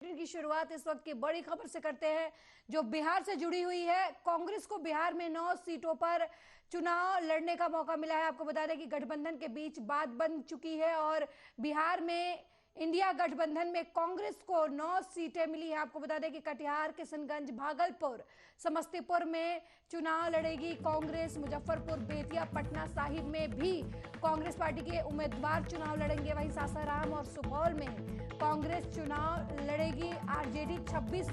की शुरुआत इस वक्त की बड़ी खबर से करते हैं जो बिहार से जुड़ी हुई है। कांग्रेस को बिहार में 9 सीटों पर चुनाव लड़ने का मौका मिला है। आपको बता दें कि गठबंधन के बीच बात बन चुकी है और बिहार में इंडिया गठबंधन में कांग्रेस को 9 सीटें मिली है। आपको बता दें कि कटिहार, किशनगंज, भागलपुर, समस्तीपुर में चुनाव लड़ेगी कांग्रेस। मुजफ्फरपुर, बेतिया, पटना साहिब में भी कांग्रेस पार्टी के उम्मीदवार चुनाव लड़ेंगे। वहीं सासाराम और सुपौल में कांग्रेस चुनाव लड़ेगी। आरजेडी 26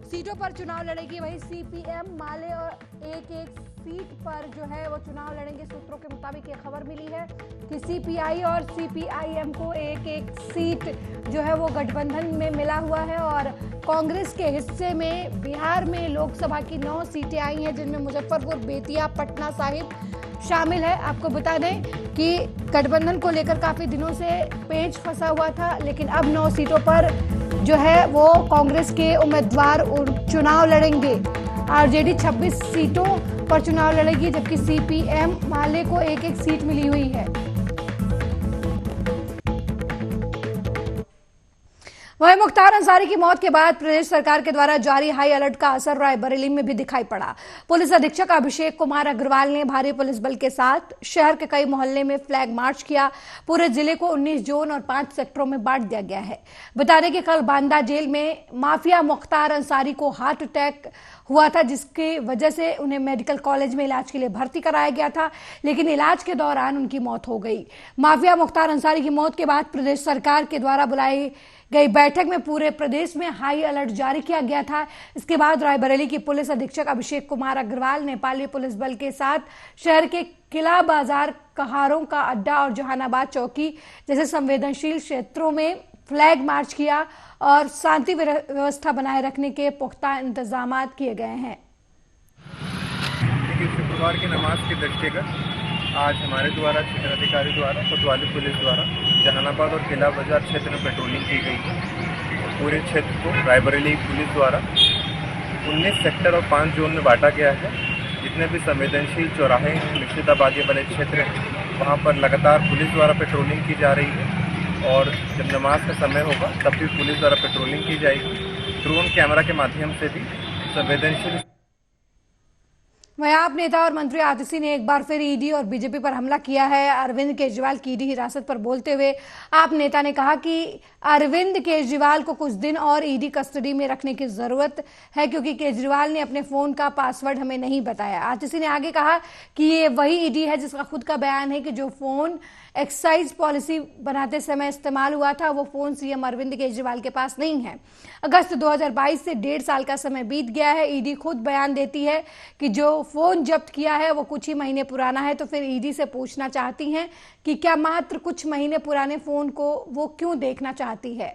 सीटों पर चुनाव लड़ेगी। वहीं सीपीएम माले और एक सीट पर जो है वो चुनाव लड़ेंगे। सूत्रों के मुताबिक ये खबर मिली है कि सीपीआई और सीपीआईएम को एक सीट जो है वो गठबंधन में मिला हुआ है और कांग्रेस के हिस्से में बिहार में लोकसभा की 9 सीटें आई हैं, जिनमें मुजफ्फरपुर, बेतिया, पटना साहिब शामिल है। आपको बता दें कि गठबंधन को लेकर काफी दिनों से पेच फंसा हुआ था, लेकिन अब 9 सीटों पर जो है वो कांग्रेस के उम्मीदवार चुनाव लड़ेंगे। आरजेडी 26 सीटों पर चुनाव लड़ेगी, जबकि सीपीएम माले को एक सीट मिली हुई है। वहीं मुख्तार अंसारी की मौत के बाद प्रदेश सरकार के द्वारा जारी हाई अलर्ट का असर रायबरेली में भी दिखाई पड़ा। पुलिस अधीक्षक अभिषेक कुमार अग्रवाल ने भारी पुलिस बल के साथ शहर के कई मोहल्ले में फ्लैग मार्च किया। पूरे जिले को 19 जोन और 5 सेक्टरों में बांट दिया गया है। बता दें कि कल बांदा जेल में माफिया मुख्तार अंसारी को हार्ट अटैक हुआ था, जिसकी वजह से उन्हें मेडिकल कॉलेज में इलाज के लिए भर्ती कराया गया था, लेकिन इलाज के दौरान उनकी मौत हो गई। माफिया मुख्तार अंसारी की मौत के बाद प्रदेश सरकार के द्वारा बुलाई गई बैठक में पूरे प्रदेश में हाई अलर्ट जारी किया गया था। इसके बाद रायबरेली की पुलिस अधीक्षक अभिषेक कुमार अग्रवाल नेपाली पुलिस बल के साथ शहर के किला बाजार, कहारों का अड्डा और जहानाबाद चौकी जैसे संवेदनशील क्षेत्रों में फ्लैग मार्च किया और शांति व्यवस्था बनाए रखने के पुख्ता इंतजाम किए गए हैं। शुक्रवार की नमाज के दृष्टिगत आज हमारे द्वारा क्षेत्राधिकारी द्वारा, कोतवाली पुलिस द्वारा जहानाबाद और किला बाजार क्षेत्र में पेट्रोलिंग की गई है। पूरे क्षेत्र को रायबरेली पुलिस द्वारा 19 सेक्टर और 5 जोन में बांटा गया है। जितने भी संवेदनशील चौराहे हैं, मिश्रित आबादी वाले क्षेत्र हैं, वहाँ पर लगातार पुलिस द्वारा पेट्रोलिंग की जा रही है और जब नमाज का समय होगा तब भी पुलिस द्वारा पेट्रोलिंग की जाएगी। ड्रोन कैमरा के माध्यम से भी संवेदनशील। वहीं आप नेता और मंत्री आतिशी ने एक बार फिर ईडी और बीजेपी पर हमला किया है। अरविंद केजरीवाल की ईडी हिरासत पर बोलते हुए आप नेता ने कहा कि अरविंद केजरीवाल को कुछ दिन और ईडी कस्टडी में रखने की जरूरत है, क्योंकि केजरीवाल ने अपने फोन का पासवर्ड हमें नहीं बताया। आतिशी ने आगे कहा कि ये वही ईडी है जिसका खुद का बयान है कि जो फोन एक्साइज पॉलिसी बनाते समय इस्तेमाल हुआ था वो फोन सीएम अरविंद केजरीवाल के पास नहीं है। अगस्त 2022 से 1.5 साल का समय बीत गया है। ईडी खुद बयान देती है कि जो फोन जब्त किया है वो कुछ ही महीने पुराना है, तो फिर ईडी से पूछना चाहती हैं कि क्या मात्र कुछ महीने पुराने फोन को वो क्यों देखना चाहती है।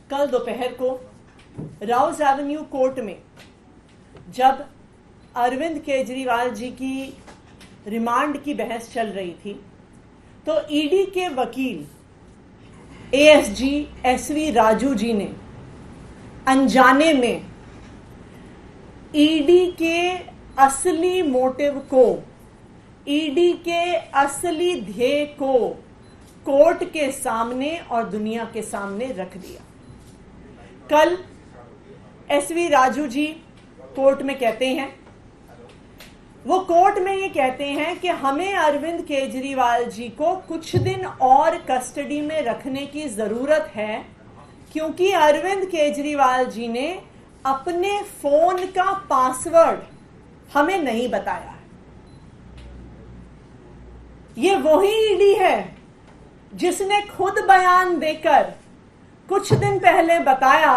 कल दोपहर को राउज एवेन्यू कोर्ट में जब अरविंद केजरीवाल जी की रिमांड की बहस चल रही थी, तो ईडी के वकील एएसजी एसवी राजू जी ने अनजाने में ईडी के असली मोटिव को, ईडी के असली ध्येय को कोर्ट के सामने और दुनिया के सामने रख दिया। कल एसवी राजू जी कोर्ट में कहते हैं, वो कोर्ट में ये कहते हैं कि हमें अरविंद केजरीवाल जी को कुछ दिन और कस्टडी में रखने की जरूरत है, क्योंकि अरविंद केजरीवाल जी ने अपने फोन का पासवर्ड हमें नहीं बताया। ये वही ईडी है जिसने खुद बयान देकर कुछ दिन पहले बताया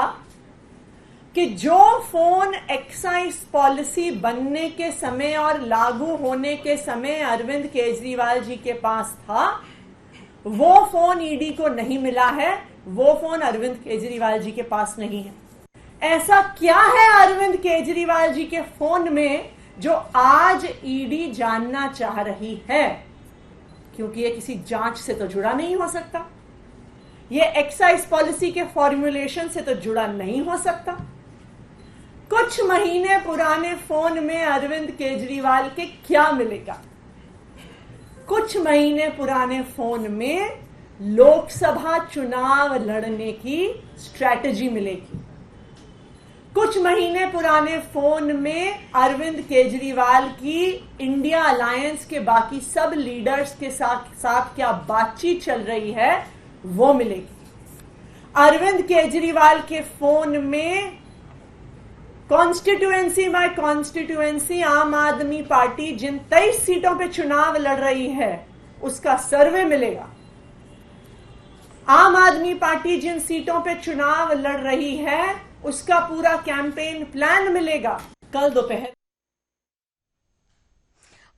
कि जो फोन एक्साइज पॉलिसी बनने के समय और लागू होने के समय अरविंद केजरीवाल जी के पास था, वो फोन ईडी को नहीं मिला है, वो फोन अरविंद केजरीवाल जी के पास नहीं है। ऐसा क्या है अरविंद केजरीवाल जी के फोन में जो आज ईडी जानना चाह रही है? क्योंकि ये किसी जांच से तो जुड़ा नहीं हो सकता, ये एक्साइज पॉलिसी के फॉर्मुलेशन से तो जुड़ा नहीं हो सकता। कुछ महीने पुराने फोन में अरविंद केजरीवाल के क्या मिलेगा? कुछ महीने पुराने फोन में लोकसभा चुनाव लड़ने की स्ट्रैटेजी मिलेगी। कुछ महीने पुराने फोन में अरविंद केजरीवाल की इंडिया अलायंस के बाकी सब लीडर्स के साथ क्या बातचीत चल रही है वो मिलेगी। अरविंद केजरीवाल के फोन में कॉन्स्टिट्यूएंसी बाय कॉन्स्टिट्यूएंसी आम आदमी पार्टी जिन 23 सीटों पे चुनाव लड़ रही है उसका सर्वे मिलेगा। आम आदमी पार्टी जिन सीटों पे चुनाव लड़ रही है उसका पूरा कैंपेन प्लान मिलेगा। कल दोपहर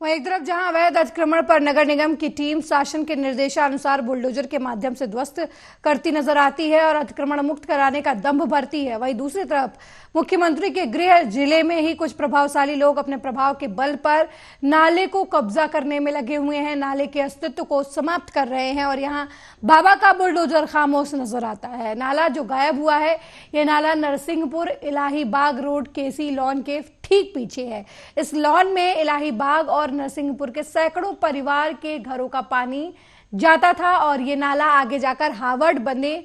वहीं एक तरफ जहां अवैध अतिक्रमण पर नगर निगम की टीम शासन के निर्देशानुसार बुलडोजर के माध्यम से ध्वस्त करती नजर आती है और अतिक्रमण मुक्त कराने का दंभ भरती है, वहीं दूसरी तरफ मुख्यमंत्री के गृह जिले में ही कुछ प्रभावशाली लोग अपने प्रभाव के बल पर नाले को कब्जा करने में लगे हुए हैं, नाले के अस्तित्व को समाप्त कर रहे हैं और यहाँ बाबा का बुलडोजर खामोश नजर आता है। नाला जो गायब हुआ है यह नाला नरसिंहपुर इलाही बाग रोड केसी लॉन के ठीक पीछे है। इस लॉन में इलाही बाग और नरसिंहपुर के सैकड़ों परिवार के घरों का पानी जाता था और ये नाला आगे जाकर हार्वर्ड बनने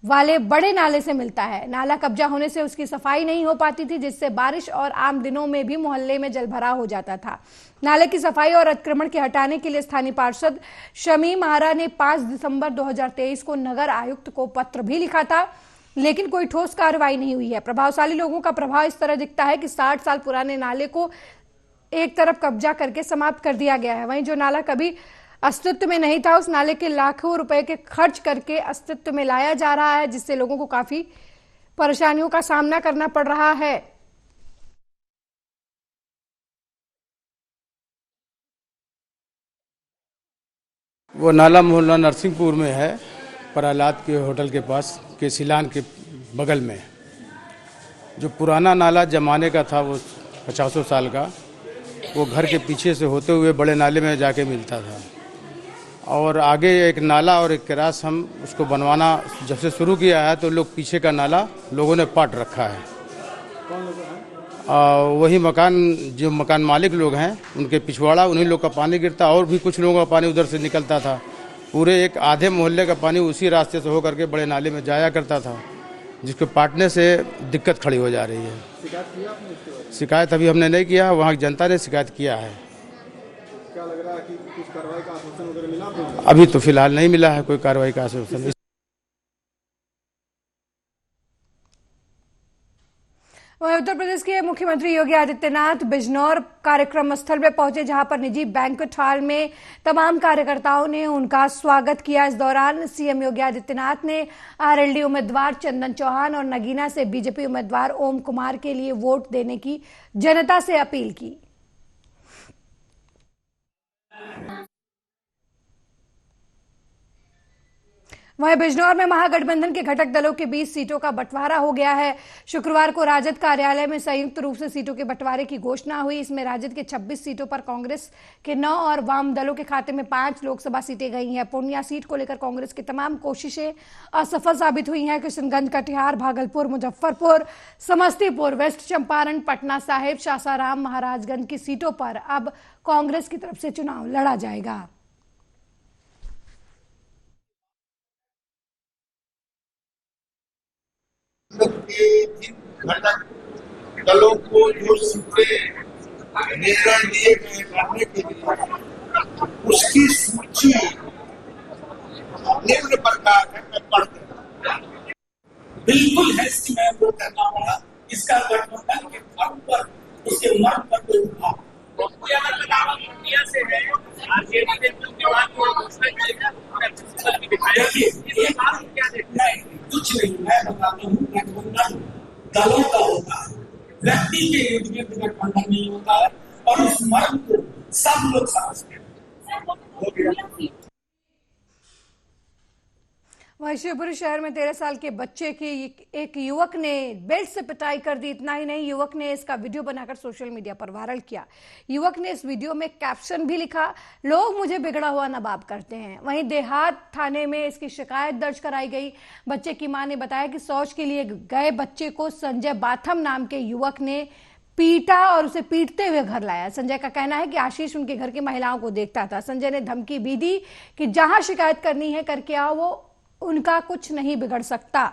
वाले बड़े नाले से मिलता है। नाला कब्जा होने से उसकी सफाई नहीं हो पाती थी, जिससे बारिश और आम दिनों में भी मोहल्ले में जलभराव हो जाता था। नाले की सफाई और अतिक्रमण के हटाने के लिए स्थानीय पार्षद शमी महारा ने 5 दिसंबर 2023 को नगर आयुक्त को पत्र भी लिखा था, लेकिन कोई ठोस कार्रवाई नहीं हुई है। प्रभावशाली लोगों का प्रभाव इस तरह दिखता है कि 60 साल पुराने नाले को एक तरफ कब्जा करके समाप्त कर दिया गया है। वहीं जो नाला कभी अस्तित्व में नहीं था उस नाले के लाखों रुपए के खर्च करके अस्तित्व में लाया जा रहा है, जिससे लोगों को काफी परेशानियों का सामना करना पड़ रहा है। वो नाला मोहल्ला नरसिंहपुर में है, प्रहलाद के होटल के पास के सिलान के बगल में। जो पुराना नाला जमाने का था वो 50 साल का, वो घर के पीछे से होते हुए बड़े नाले में जाके मिलता था और आगे एक नाला और एक क्रास हम उसको बनवाना जब से शुरू किया है तो लोग पीछे का नाला लोगों ने पाट रखा है। वही जो मकान मालिक लोग हैं उनके पिछवाड़ा उन्हीं लोग का पानी गिरता और भी कुछ लोगों का पानी उधर से निकलता था। पूरे एक आधे मोहल्ले का पानी उसी रास्ते से होकर के बड़े नाले में जाया करता था, जिसको पाटने से दिक्कत खड़ी हो जा रही है। शिकायत अभी हमने नहीं किया, वहाँ की जनता ने शिकायत किया है। क्या लग रहा है कि कुछ कार्रवाई का आश्वासन वगैरह मिला आपको? अभी तो फिलहाल नहीं मिला है कोई कार्रवाई का आश्वासन। वहीं उत्तर प्रदेश के मुख्यमंत्री योगी आदित्यनाथ बिजनौर कार्यक्रम स्थल में पहुंचे, जहां पर निजी बैंक्वेट हॉल में तमाम कार्यकर्ताओं ने उनका स्वागत किया। इस दौरान सीएम योगी आदित्यनाथ ने आरएलडी उम्मीदवार चंदन चौहान और नगीना से बीजेपी उम्मीदवार ओम कुमार के लिए वोट देने की जनता से अपील की। वहीं बिजनौर में महागठबंधन के घटक दलों के बीच सीटों का बंटवारा हो गया है। शुक्रवार को राजद कार्यालय में संयुक्त रूप से सीटों के बंटवारे की घोषणा हुई। इसमें राजद के 26 सीटों पर कांग्रेस के 9 और वाम दलों के खाते में 5 लोकसभा सीटें गई हैं। पूर्णिया सीट को लेकर कांग्रेस की तमाम कोशिशें असफल साबित हुई हैं। किशनगंज, कटिहार, भागलपुर, मुजफ्फरपुर, समस्तीपुर, वेस्ट चंपारण, पटना साहिब, सासाराम, महाराजगंज की सीटों पर अब कांग्रेस की तरफ से चुनाव लड़ा जाएगा। घटक दलों को जो सीटें निर्णय लिए गए करने के लिए उसकी सूची निम्न प्रकार है। मैं पढ़ दूंगा। बिल्कुल हैसियत में वो करना पड़ा। इसका गठबंधन के फर्म पर उसके मन पर कोई उठा से है। कुछ नहीं, मैं बताता हूँ। गठबंधन दलों का होता है, व्यक्ति के युद्ध में गठबंधन नहीं होता है और उस मर्म को सब लोग समझते हैं। वहीं शिवपुरी शहर में 13 साल के बच्चे की एक युवक ने बेल्ट से पिटाई कर दी। इतना ही नहीं, युवक ने इसका वीडियो बनाकर सोशल मीडिया पर वायरल किया। युवक ने इस वीडियो में कैप्शन भी लिखा, लोग मुझे बिगड़ा हुआ नवाब करते हैं। वहीं देहात थाने में इसकी शिकायत दर्ज कराई गई। बच्चे की मां ने बताया कि शौच के लिए गए बच्चे को संजय बाथम नाम के युवक ने पीटा और उसे पीटते हुए घर लाया। संजय का कहना है कि आशीष उनके घर की महिलाओं को देखता था। संजय ने धमकी भी दी कि जहां शिकायत करनी है करके आओ, वो उनका कुछ नहीं बिगड़ सकता।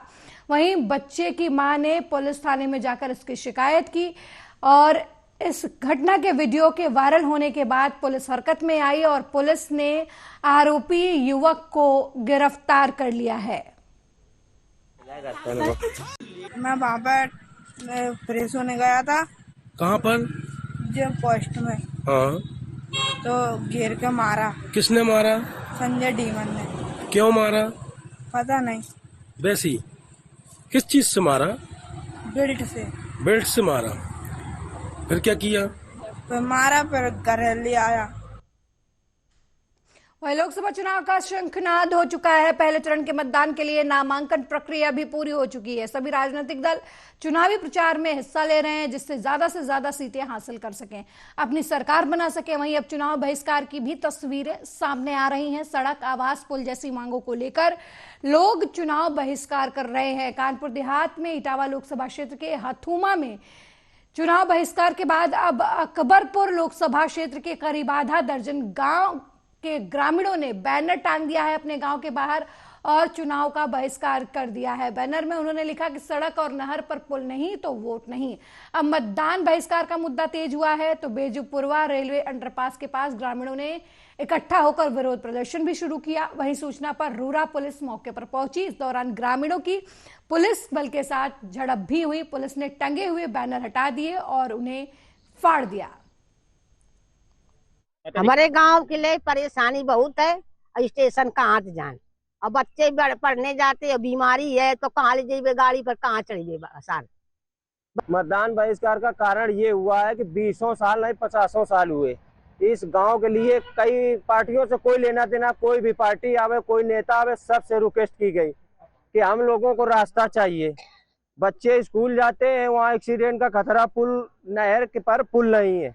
वहीं बच्चे की मां ने पुलिस थाने में जाकर इसकी शिकायत की और इस घटना के वीडियो के वायरल होने के बाद पुलिस हरकत में आई और पुलिस ने आरोपी युवक को गिरफ्तार कर लिया है। मैं वहाँ पर फ्रेश होने गया था। कहाँ पर? जो पोस्ट में। हाँ। तो घेर के मारा। किसने मारा? संजय डीमन ने। क्यों मारा? पता नहीं। वैसी किस चीज से मारा? बेल्ट से। बेल्ट से मारा। फिर क्या किया? फिर मारा, फिर घर ले आया। वही लोकसभा चुनाव का शंखनाद हो चुका है। पहले चरण के मतदान के लिए नामांकन प्रक्रिया भी पूरी हो चुकी है। सभी राजनीतिक दल चुनावी प्रचार में हिस्सा ले रहे हैं जिससे से ज्यादा सीटें हासिल कर सकें, अपनी सरकार बना सकें। वहीं अब चुनाव बहिष्कार की भी तस्वीरें सामने आ रही हैं। सड़क, आवास, पुल जैसी मांगों को लेकर लोग चुनाव बहिष्कार कर रहे हैं। कानपुर देहात में इटावा लोकसभा क्षेत्र के हथुमा में चुनाव बहिष्कार के बाद अब अकबरपुर लोकसभा क्षेत्र के करीब आधा दर्जन गांव के ग्रामीणों ने बैनर टांग दिया है अपने गांव के बाहर और चुनाव का बहिष्कार कर दिया है। बैनर में उन्होंने लिखा कि सड़क और नहर पर पुल नहीं तो वोट नहीं। अब मतदान बहिष्कार का मुद्दा तेज हुआ है तो बेजूपुरवा रेलवे अंडरपास के पास ग्रामीणों ने इकट्ठा होकर विरोध प्रदर्शन भी शुरू किया। वहीं सूचना पर रूरा पुलिस मौके पर पहुंची। इस दौरान ग्रामीणों की पुलिस बल के साथ झड़प भी हुई। पुलिस ने टंगे हुए बैनर हटा दिए और उन्हें फाड़ दिया। हमारे गांव के लिए परेशानी बहुत है। स्टेशन कहाँ से जाए, अब बच्चे पढ़ने जाते, बीमारी है तो कहाँ ले जाइए, गाड़ी पर कहाँ चढ़िए। साल मतदान बहिष्कार का कारण ये हुआ है कि 20 साल नहीं 50 साल हुए इस गांव के लिए। कई पार्टियों से कोई लेना देना, कोई भी पार्टी आवे, कोई नेता आवे, सबसे रिक्वेस्ट की गई कि हम लोगों को रास्ता चाहिए। बच्चे स्कूल जाते हैं, वहाँ एक्सीडेंट का खतरा, पुल नहर के पर पुल नहीं है।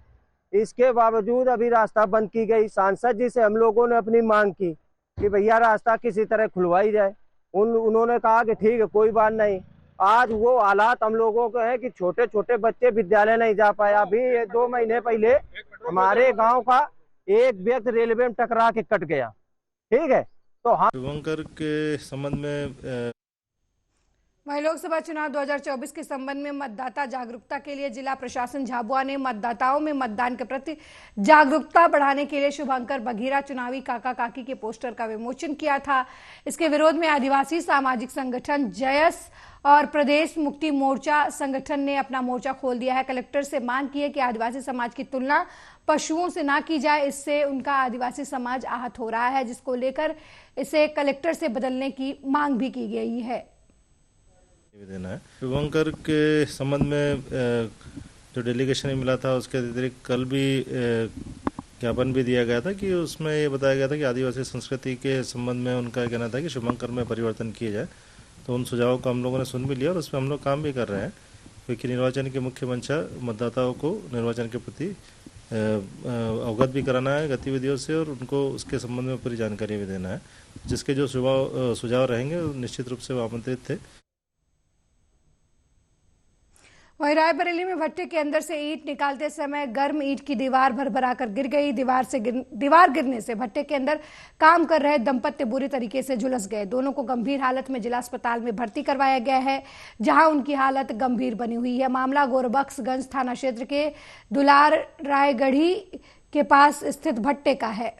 इसके बावजूद अभी रास्ता बंद की गई। सांसद जी से हम लोगों ने अपनी मांग की कि भैया रास्ता किसी तरह खुलवाई जाए। उन्होंने कहा कि ठीक है, कोई बात नहीं। आज वो हालात हम लोगों के हैं कि छोटे छोटे बच्चे विद्यालय नहीं जा पाए। अभी 2 महीने पहले हमारे गांव का एक व्यक्ति रेलवे में टकरा के कट गया। ठीक है, तो हम शुभंकर के संबंध में वहीं लोकसभा चुनाव 2024 के संबंध में मतदाता जागरूकता के लिए जिला प्रशासन झाबुआ ने मतदाताओं में मतदान के प्रति जागरूकता बढ़ाने के लिए शुभंकर बघीरा चुनावी काका काकी के पोस्टर का विमोचन किया था। इसके विरोध में आदिवासी सामाजिक संगठन जयस और प्रदेश मुक्ति मोर्चा संगठन ने अपना मोर्चा खोल दिया है। कलेक्टर से मांग की है कि आदिवासी समाज की तुलना पशुओं से ना की जाए, इससे उनका आदिवासी समाज आहत हो रहा है, जिसको लेकर इसे कलेक्टर से बदलने की मांग भी की गई है। देना है। शुभंकर के संबंध में जो डेलीगेशन मिला था उसके अतिरिक्त कल भी ज्ञापन भी दिया गया था कि उसमें ये बताया गया था कि आदिवासी संस्कृति के संबंध में उनका कहना था कि शुभंकर में परिवर्तन किया जाए। तो उन सुझावों को हम लोगों ने सुन भी लिया और उस पर हम लोग काम भी कर रहे हैं, क्योंकि निर्वाचन की मुख्य मंशा मतदाताओं को निर्वाचन के प्रति अवगत भी कराना है गतिविधियों से और उनको उसके संबंध में पूरी जानकारी भी देना है। जिसके जो सुझाव रहेंगे निश्चित रूप से वो आमंत्रित थे। वहीं रायबरेली में भट्टे के अंदर से ईंट निकालते समय गर्म ईंट की दीवार भरभराकर गिर गई। दीवार गिरने से भट्टे के अंदर काम कर रहे दंपत्ति बुरी तरीके से झुलस गए। दोनों को गंभीर हालत में जिला अस्पताल में भर्ती करवाया गया है, जहां उनकी हालत गंभीर बनी हुई है। मामला गोरबख्शगंज थाना क्षेत्र के दुलार रायगढ़ी के पास स्थित भट्टे का है।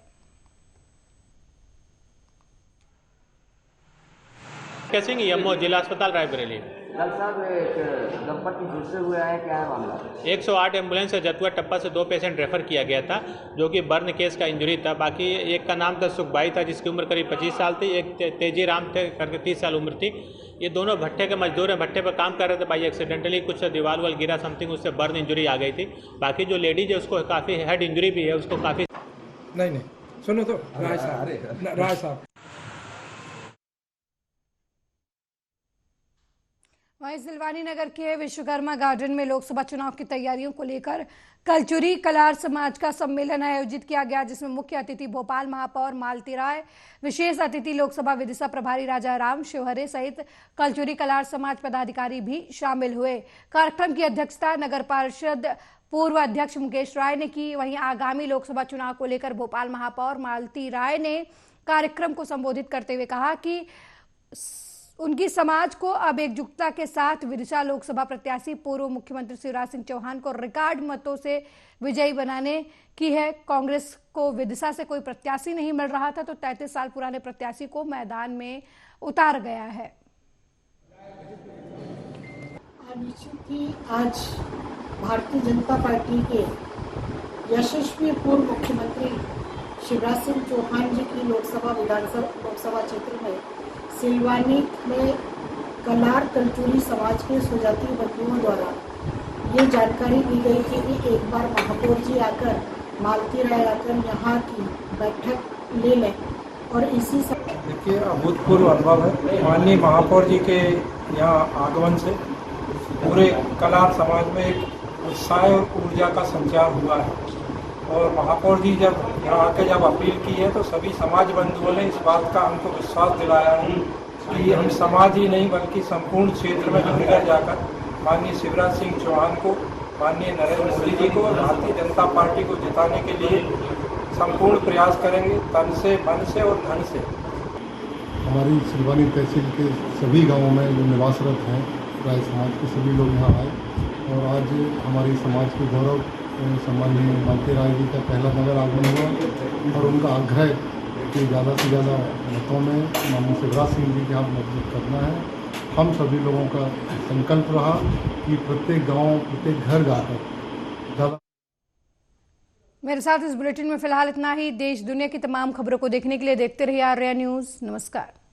कैसे यमो जिला अस्पताल रायबरेली दंपत्ति झुलसे हुए हैं, क्या है मामला? 108 एम्बुलेंस से जतुआ टप्पा से 2 पेशेंट रेफर किया गया था, जो कि बर्न केस का इंजरी था। बाकी एक का नाम था सुखबाई था, जिसकी उम्र करीब 25 साल थी। एक तेजी राम थे, करके 30 साल उम्र थी। ये दोनों भट्टे के मजदूर हैं, भट्टे पर काम कर रहे थे। बाई एक्सीडेंटली कुछ दीवार वाल गिरा समथिंग, उससे बर्न इंजरी आ गई थी। बाकी जो लेडीज है उसको काफ़ी हेड इंजरी भी है, उसको काफ़ी नहीं सुनो तो राय साहब वहीं सिलवानी नगर के विश्वकर्मा गार्डन में लोकसभा चुनाव की तैयारियों को लेकर कलचुरी कलार समाज का सम्मेलन आयोजित किया गया, जिसमें मुख्य अतिथि भोपाल महापौर मालती राय, विशेष अतिथि लोकसभा विदिशा प्रभारी राजा राम शिवहरे सहित कलचुरी कलार समाज पदाधिकारी भी शामिल हुए। कार्यक्रम की अध्यक्षता नगर पार्षद पूर्व अध्यक्ष मुकेश राय ने की। वहीं आगामी लोकसभा चुनाव को लेकर भोपाल महापौर मालती राय ने कार्यक्रम को संबोधित करते हुए कहा कि उनकी समाज को अब एकजुटता के साथ विदिशा लोकसभा प्रत्याशी पूर्व मुख्यमंत्री शिवराज सिंह चौहान को रिकॉर्ड मतों से विजयी बनाने की है। कांग्रेस को विदिशा से कोई प्रत्याशी नहीं मिल रहा था, तो 33 साल पुराने प्रत्याशी को मैदान में उतार गया है। निश्चित ही आज भारतीय जनता पार्टी के यशस्वी पूर्व मुख्यमंत्री शिवराज सिंह चौहान जी की लोकसभा क्षेत्र में सिलवानी में कलार कलचुरी समाज के स्वजातीय बंधुओं द्वारा ये जानकारी दी गई थी कि एक बार महापौर जी आकर मालती राय आकर यहाँ की बैठक ले लें और इसी देखिए अभूतपूर्व अनुभव है। माननीय महापौर जी के यहाँ आगमन से पूरे कलार समाज में एक उत्साह और ऊर्जा का संचार हुआ है और महापौर जी जब यहाँ आके जब अपील की है तो सभी समाज बंधुओं ने इस बात का हमको विश्वास दिलाया है कि हम समाज ही नहीं बल्कि संपूर्ण क्षेत्र में घर जाकर माननीय शिवराज सिंह चौहान को, माननीय नरेंद्र मोदी जी को और भारतीय जनता पार्टी को जिताने के लिए संपूर्ण प्रयास करेंगे, तन से, मन से और धन से। हमारी सिलवानी तहसील के सभी गाँवों में जो निवासरत हैं राय समाज के सभी लोग यहाँ आए और आज हमारी समाज के गौरव सम्माननीय मालती राय जी का पहला नगर आगमन हुआ और उनका आग्रह कि ज़्यादा से ज़्यादा मतों में माननीय शिवराज सिंह जी के हाथ मजबूत करना है। हम सभी लोगों का संकल्प रहा कि प्रत्येक गांव, प्रत्येक घर जाकर ज़्यादा। मेरे साथ इस बुलेटिन में फिलहाल इतना ही। देश दुनिया की तमाम खबरों को देखने के लिए देखते रहिए आर्या न्यूज़। नमस्कार।